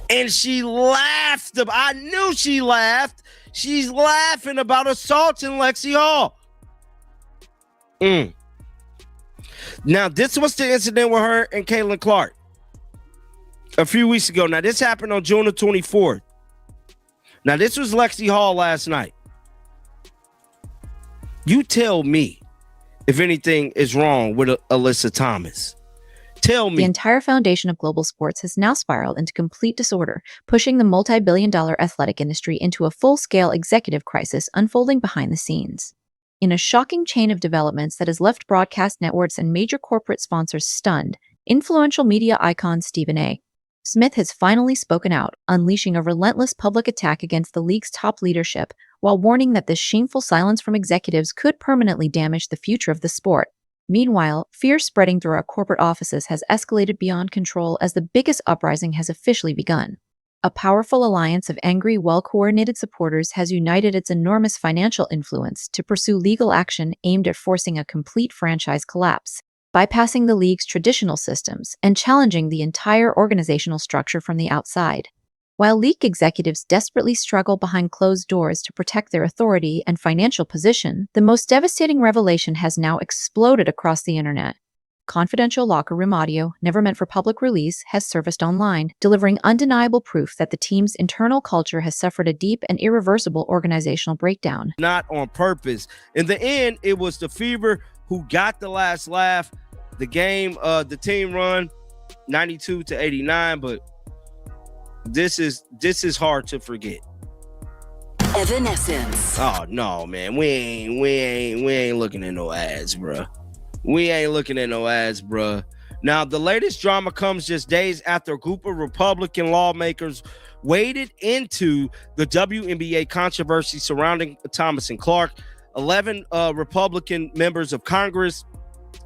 And she laughed. I knew she laughed. She's laughing about assaulting Lexi Hall. Now, this was the incident with her and Caitlin Clark a few weeks ago. Now, this happened on June the 24th. Now, this was Lexi Hall last night. You tell me if anything is wrong with Alyssa Thomas. Tell me. The entire foundation of global sports has now spiraled into complete disorder, pushing the multi-billion-dollar athletic industry into a full-scale executive crisis unfolding behind the scenes. In a shocking chain of developments that has left broadcast networks and major corporate sponsors stunned, influential media icon Stephen A. Smith has finally spoken out, unleashing a relentless public attack against the league's top leadership, while warning that this shameful silence from executives could permanently damage the future of the sport. Meanwhile, fear spreading through our corporate offices has escalated beyond control as the biggest uprising has officially begun. A powerful alliance of angry, well-coordinated supporters has united its enormous financial influence to pursue legal action aimed at forcing a complete franchise collapse, bypassing the league's traditional systems and challenging the entire organizational structure from the outside. While league executives desperately struggle behind closed doors to protect their authority and financial position, the most devastating revelation has now exploded across the internet. Confidential locker room audio, never meant for public release, has surfaced online, delivering undeniable proof that the team's internal culture has suffered a deep and irreversible organizational breakdown. Not on purpose. In the end, it was the Fever who got the last laugh. The game, the team run 92-89, but this is hard to forget. Evanescence. Oh no, man, we ain't looking at no ads, bruh. We ain't looking at no ads, bruh. Now, the latest drama comes just days after a group of Republican lawmakers waded into the WNBA controversy surrounding Thomas and Clark. 11 Republican members of Congress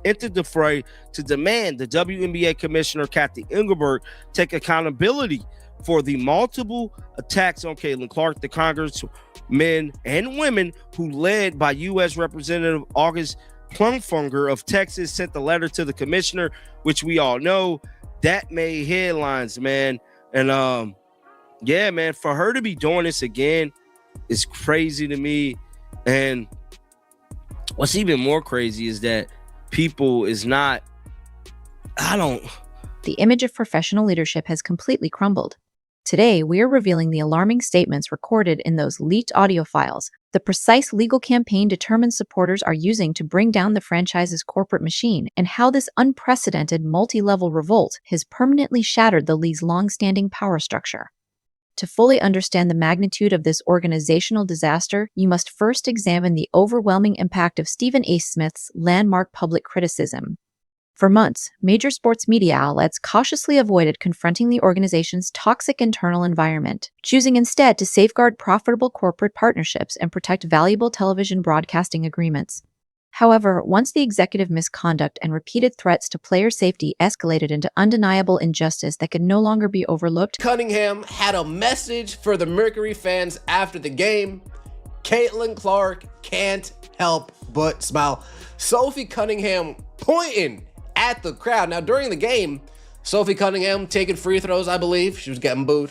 entered the fray to demand the WNBA commissioner, Kathy Engelberg, take accountability for the multiple attacks on Caitlin Clark. The congressmen and women who led by U.S. Representative August Plumfunger of Texas sent the letter to the commissioner, which we all know that made headlines, man. And yeah, man, for her to be doing this again is crazy to me. And what's even more crazy is that people is not, The image of professional leadership has completely crumbled. Today, we are revealing the alarming statements recorded in those leaked audio files, the precise legal campaign determined supporters are using to bring down the franchise's corporate machine, and how this unprecedented multi-level revolt has permanently shattered the league's long-standing power structure. To fully understand the magnitude of this organizational disaster, you must first examine the overwhelming impact of Stephen A. Smith's landmark public criticism. For months, major sports media outlets cautiously avoided confronting the organization's toxic internal environment, choosing instead to safeguard profitable corporate partnerships and protect valuable television broadcasting agreements. However, once the executive misconduct and repeated threats to player safety escalated into undeniable injustice that could no longer be overlooked, Cunningham had a message for the Mercury fans after the game. Caitlin Clark can't help but smile. Sophie Cunningham pointing at the crowd. Now, during the game, Sophie Cunningham taking free throws, I believe. She was getting booed.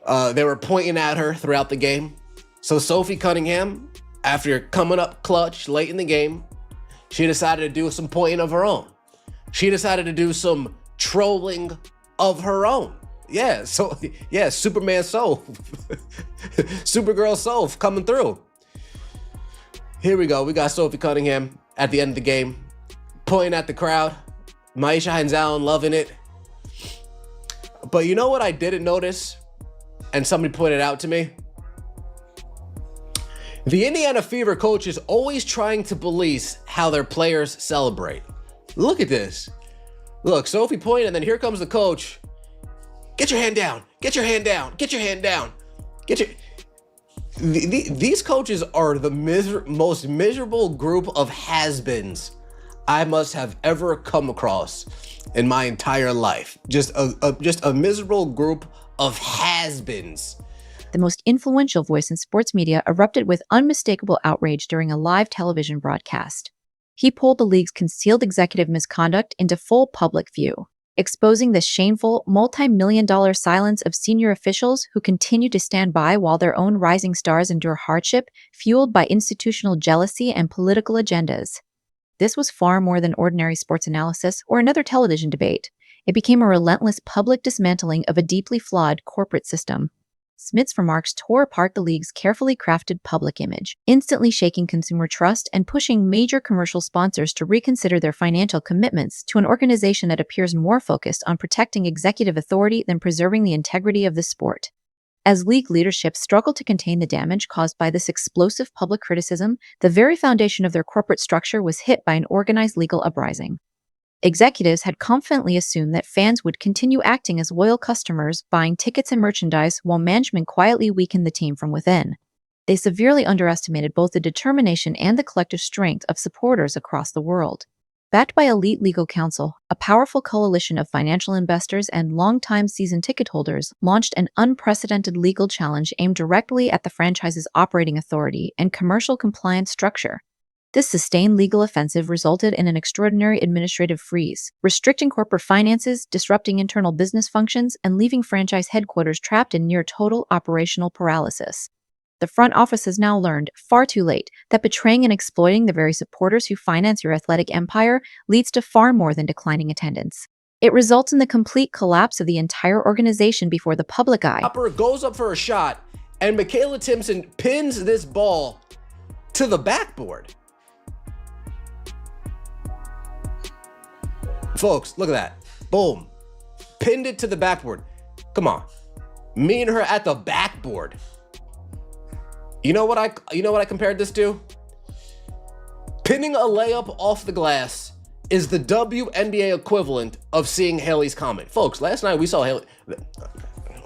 They were pointing at her throughout the game. So Sophie Cunningham, after coming up clutch late in the game, she decided to do some pointing of her own. She decided to do some trolling of her own. Yeah, so yeah, Superman Soph. Supergirl Soph coming through. Here we go. We got Sophie Cunningham at the end of the game, pointing at the crowd. Maisha Hines-Allen loving it. But you know what I didn't notice? And somebody pointed out to me? The Indiana Fever coach is always trying to police how their players celebrate. Look at this. Look, Sophie pointed, and then here comes the coach. Get your hand down. Get your hand down. Get your hand down. These coaches are the most miserable group of has-beens I must have ever come across in my entire life. Just a miserable group of has-beens. The most influential voice in sports media erupted with unmistakable outrage during a live television broadcast. He pulled the league's concealed executive misconduct into full public view. exposing the shameful, multi-million-dollar silence of senior officials who continue to stand by while their own rising stars endure hardship, fueled by institutional jealousy and political agendas. This was far more than ordinary sports analysis or another television debate. It became a relentless public dismantling of a deeply flawed corporate system. Smith's remarks tore apart the league's carefully crafted public image, instantly shaking consumer trust and pushing major commercial sponsors to reconsider their financial commitments to an organization that appears more focused on protecting executive authority than preserving the integrity of the sport. As league leadership struggled to contain the damage caused by this explosive public criticism, the very foundation of their corporate structure was hit by an organized legal uprising. Executives had confidently assumed that fans would continue acting as loyal customers, buying tickets and merchandise, while management quietly weakened the team from within. They severely underestimated both the determination and the collective strength of supporters across the world. Backed by elite legal counsel, a powerful coalition of financial investors and longtime season ticket holders launched an unprecedented legal challenge aimed directly at the franchise's operating authority and commercial compliance structure. This sustained legal offensive resulted in an extraordinary administrative freeze, restricting corporate finances, disrupting internal business functions, and leaving franchise headquarters trapped in near total operational paralysis. The front office has now learned, far too late, that betraying and exploiting the very supporters who finance your athletic empire leads to far more than declining attendance. It results in the complete collapse of the entire organization before the public eye. Hopper goes up for a shot, and Michaela Timpson pins this ball to the backboard. Folks, look at that. Boom. Pinned it to the backboard. Come on. Me and her at the backboard. You know what I compared this to? Pinning a layup off the glass is the WNBA equivalent of seeing Halley's Comet. Folks, last night we saw Halley.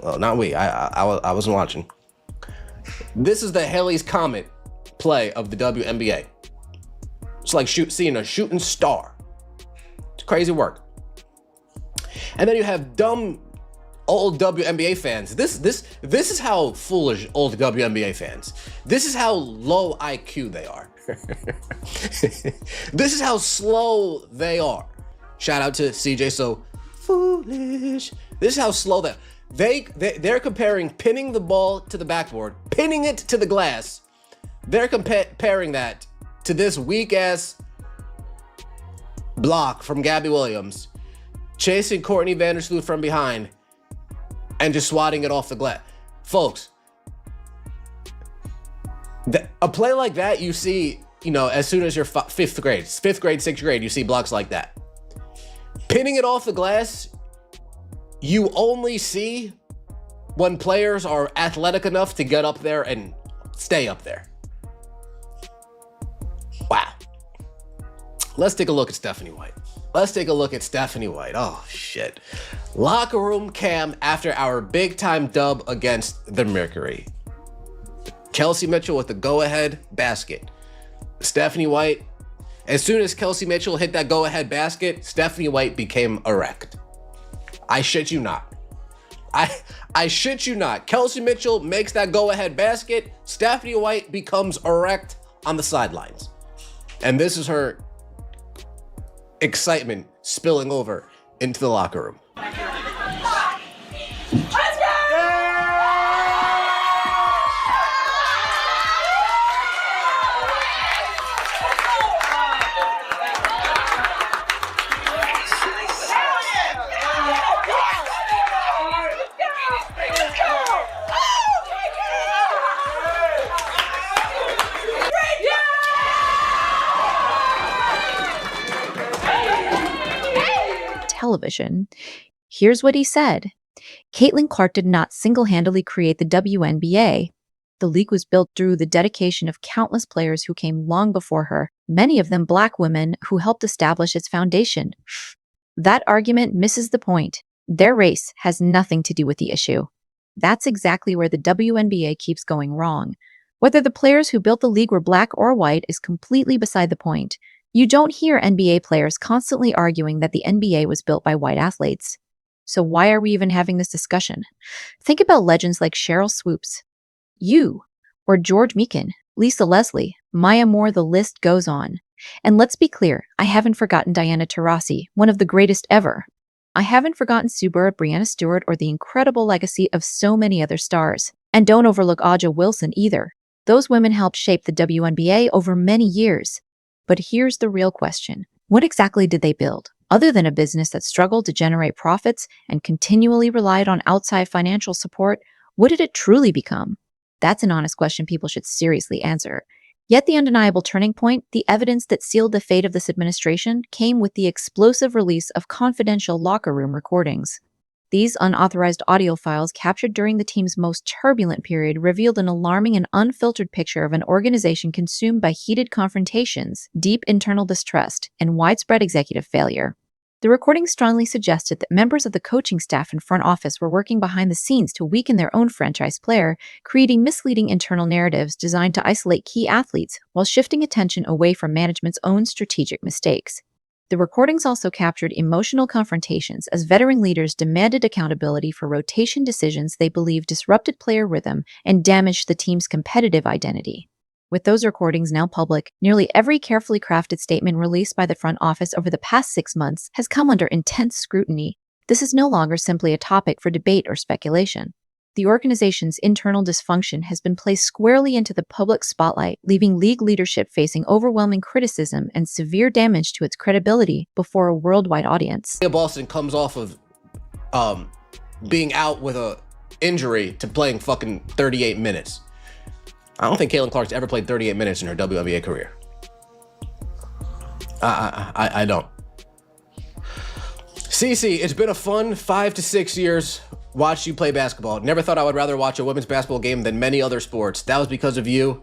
Well, not we. I wasn't watching. This is the Halley's Comet play of the WNBA. It's like seeing a shooting star. It's crazy work. And then you have dumb old WNBA fans. This is how foolish old WNBA fans. This is how low IQ they are. This is how slow they are. Shout out to CJ. So foolish. This is how slow they're comparing pinning the ball to the backboard, pinning it to the glass. They're comparing that to this weak ass block from Gabby Williams, chasing Courtney Vandersloot from behind, and just swatting it off the glass. Folks, a play like that you see, as soon as you're fifth grade, sixth grade, you see blocks like that. Pinning it off the glass, you only see when players are athletic enough to get up there and stay up there. Wow. Let's take a look at Stephanie White. Oh, shit. Locker room cam after our big-time dub against the Mercury. Kelsey Mitchell with the go-ahead basket. Stephanie White, as soon as Kelsey Mitchell hit that go-ahead basket, Stephanie White became erect. I shit you not. I shit you not. Kelsey Mitchell makes that go-ahead basket. Stephanie White becomes erect on the sidelines. And this is her excitement spilling over into the locker room. Television. Here's what he said. Caitlin Clark did not single-handedly create the WNBA. The league was built through the dedication of countless players who came long before her, many of them Black women who helped establish its foundation. That argument misses the point. Their race has nothing to do with the issue. That's exactly where the WNBA keeps going wrong. Whether the players who built the league were Black or white is completely beside the point. You don't hear NBA players constantly arguing that the NBA was built by white athletes. So why are we even having this discussion? Think about legends like Cheryl Swoops, or George Meekin, Lisa Leslie, Maya Moore, the list goes on. And let's be clear, I haven't forgotten Diana Taurasi, one of the greatest ever. I haven't forgotten Subura, Brianna Stewart, or the incredible legacy of so many other stars. And don't overlook Aja Wilson either. Those women helped shape the WNBA over many years. But here's the real question. What exactly did they build? Other than a business that struggled to generate profits and continually relied on outside financial support, what did it truly become? That's an honest question people should seriously answer. Yet the undeniable turning point, the evidence that sealed the fate of this administration, came with the explosive release of confidential locker room recordings. These unauthorized audio files captured during the team's most turbulent period revealed an alarming and unfiltered picture of an organization consumed by heated confrontations, deep internal distrust, and widespread executive failure. The recording strongly suggested that members of the coaching staff and front office were working behind the scenes to weaken their own franchise player, creating misleading internal narratives designed to isolate key athletes while shifting attention away from management's own strategic mistakes. The recordings also captured emotional confrontations as veteran leaders demanded accountability for rotation decisions they believed disrupted player rhythm and damaged the team's competitive identity. With those recordings now public, nearly every carefully crafted statement released by the front office over the past 6 months has come under intense scrutiny. This is no longer simply a topic for debate or speculation. The organization's internal dysfunction has been placed squarely into the public spotlight, leaving league leadership facing overwhelming criticism and severe damage to its credibility before a worldwide audience. Boston comes off of being out with a injury to playing fucking 38 minutes. I don't think Caitlin Clark's ever played 38 minutes in her WNBA career. I don't. Cece, it's been a fun 5 to 6 years watch you play basketball. Never thought I would rather watch a women's basketball game than many other sports. That was because of you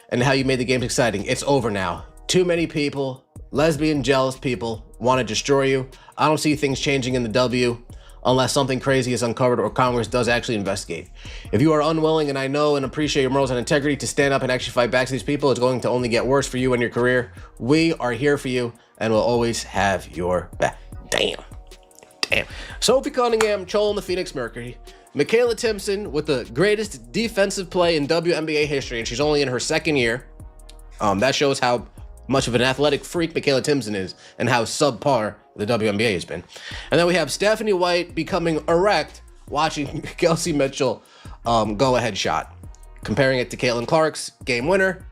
and how you made the games exciting. It's over now. Too many people, lesbian, jealous people, want to destroy you. I don't see things changing in the W unless something crazy is uncovered or Congress does actually investigate. If you are unwilling, and I know and appreciate your morals and integrity, to stand up and actually fight back to these people, it's going to only get worse for you and your career. We are here for you and will always have your back. Damn. Sophie Cunningham trolling the Phoenix Mercury. Michaela Timpson with the greatest defensive play in WNBA history, and she's only in her second year. That shows how much of an athletic freak Michaela Timpson is and how subpar the WNBA has been. And then we have Stephanie White becoming erect watching Kelsey Mitchell go-ahead shot, comparing it to Caitlin Clark's game winner.